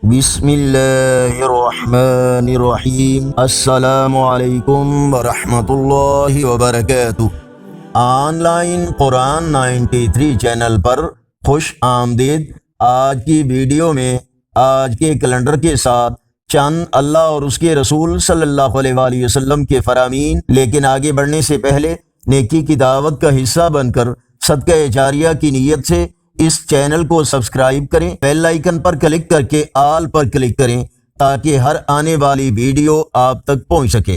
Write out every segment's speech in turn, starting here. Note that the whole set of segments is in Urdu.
بسم اللہ الرحمن الرحیم۔ السلام علیکم ورحمۃ اللہ وبرکاتہ۔ آن لائن قرآن 93 چینل پر خوش آمدید۔ آج کی ویڈیو میں آج کے کیلنڈر کے ساتھ چند اللہ اور اس کے رسول صلی اللہ علیہ وآلہ وسلم کے فرامین، لیکن آگے بڑھنے سے پہلے نیکی کی دعوت کا حصہ بن کر صدقہ جاریہ کی نیت سے اس چینل کو سبسکرائب کریں، بیل آئیکن پر کلک کر کے آل پر کلک کریں تاکہ ہر آنے والی ویڈیو آپ تک پہنچ سکے۔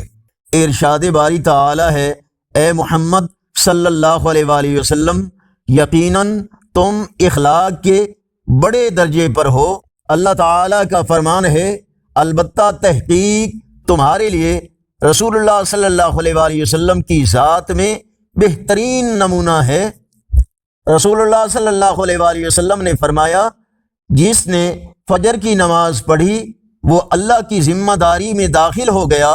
ارشاد باری تعالی ہے، اے محمد صلی اللہ علیہ وآلہ وسلم، یقیناً تم اخلاق کے بڑے درجے پر ہو۔ اللہ تعالیٰ کا فرمان ہے، البتہ تحقیق تمہارے لیے رسول اللہ صلی اللہ علیہ وآلہ وسلم کی ذات میں بہترین نمونہ ہے۔ رسول اللہ صلی اللہ علیہ وآلہ وسلم نے فرمایا، جس نے فجر کی نماز پڑھی وہ اللہ کی ذمہ داری میں داخل ہو گیا۔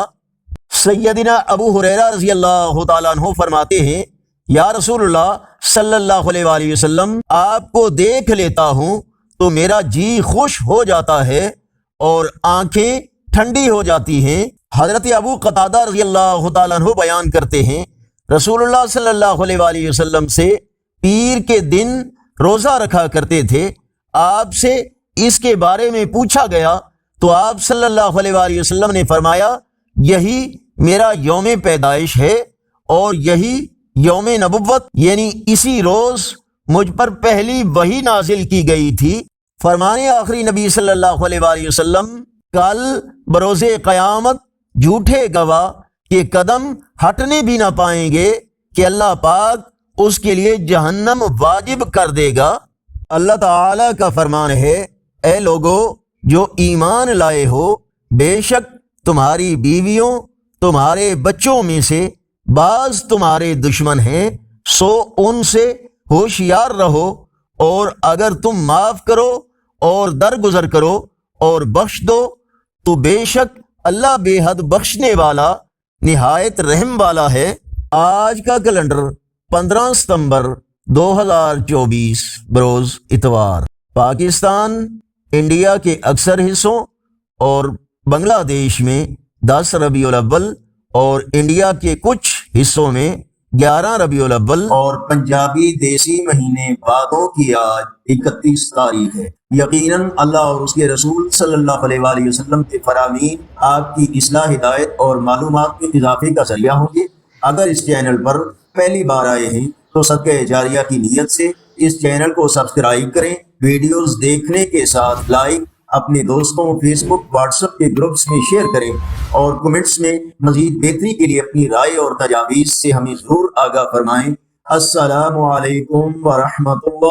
سیدنا ابو ہریرہ رضی اللہ تعالیٰ عنہ فرماتے ہیں، یا رسول اللہ صلی اللہ علیہ وآلہ وسلم، آپ کو دیکھ لیتا ہوں تو میرا جی خوش ہو جاتا ہے اور آنکھیں ٹھنڈی ہو جاتی ہیں۔ حضرت ابو قتادہ رضی اللہ تعالیٰ عنہ بیان کرتے ہیں، رسول اللہ صلی اللہ علیہ وآلہ وسلم سے پیر کے دن روزہ رکھا کرتے تھے۔ آپ سے اس کے بارے میں پوچھا گیا تو آپ صلی اللہ علیہ وآلہ وسلم نے فرمایا، یہی میرا یوم پیدائش ہے اور یہی یوم نبوت، یعنی اسی روز مجھ پر پہلی وحی نازل کی گئی تھی۔ فرمانے آخری نبی صلی اللہ علیہ وآلہ وسلم، کل بروز قیامت جھوٹے گواہ کے قدم ہٹنے بھی نہ پائیں گے کہ اللہ پاک اس کے لیے جہنم واجب کر دے گا۔ اللہ تعالیٰ کا فرمان ہے، اے لوگو جو ایمان لائے ہو، بے شک تمہاری بیویوں تمہارے بچوں میں سے بعض تمہارے دشمن ہیں، سو ان سے ہوشیار رہو، اور اگر تم معاف کرو اور درگزر کرو اور بخش دو تو بے شک اللہ بے حد بخشنے والا نہایت رحم والا ہے۔ آج کا کیلنڈر 15 ستمبر 2024 بروز اتوار۔ پاکستان، انڈیا کے اکثر حصوں اور بنگلہ دیش میں 10 ربیع الاول اور انڈیا کے کچھ حصوں میں 11 ربیع الاول اور پنجابی دیسی مہینے بادوں کی آج 31 تاریخ ہے۔ یقیناً اللہ اور اس کے رسول صلی اللہ علیہ وآلہ وسلم کے فرامین آپ کی اصلاح، ہدایت اور معلومات کے اضافے کا ذریعہ ہوں گے۔ اگر اس چینل پر پہلی بار آئے ہیں تو صدقہ جاریہ کی نیت سے اس چینل کو سبسکرائب کریں، ویڈیوز دیکھنے کے ساتھ لائک، اپنے دوستوں فیس بک واٹس ایپ کے گروپس میں شیئر کریں، اور کمنٹس میں مزید بہتری کے لیے اپنی رائے اور تجاویز سے ہمیں ضرور آگاہ فرمائیں۔ السلام علیکم ورحمۃ اللہ۔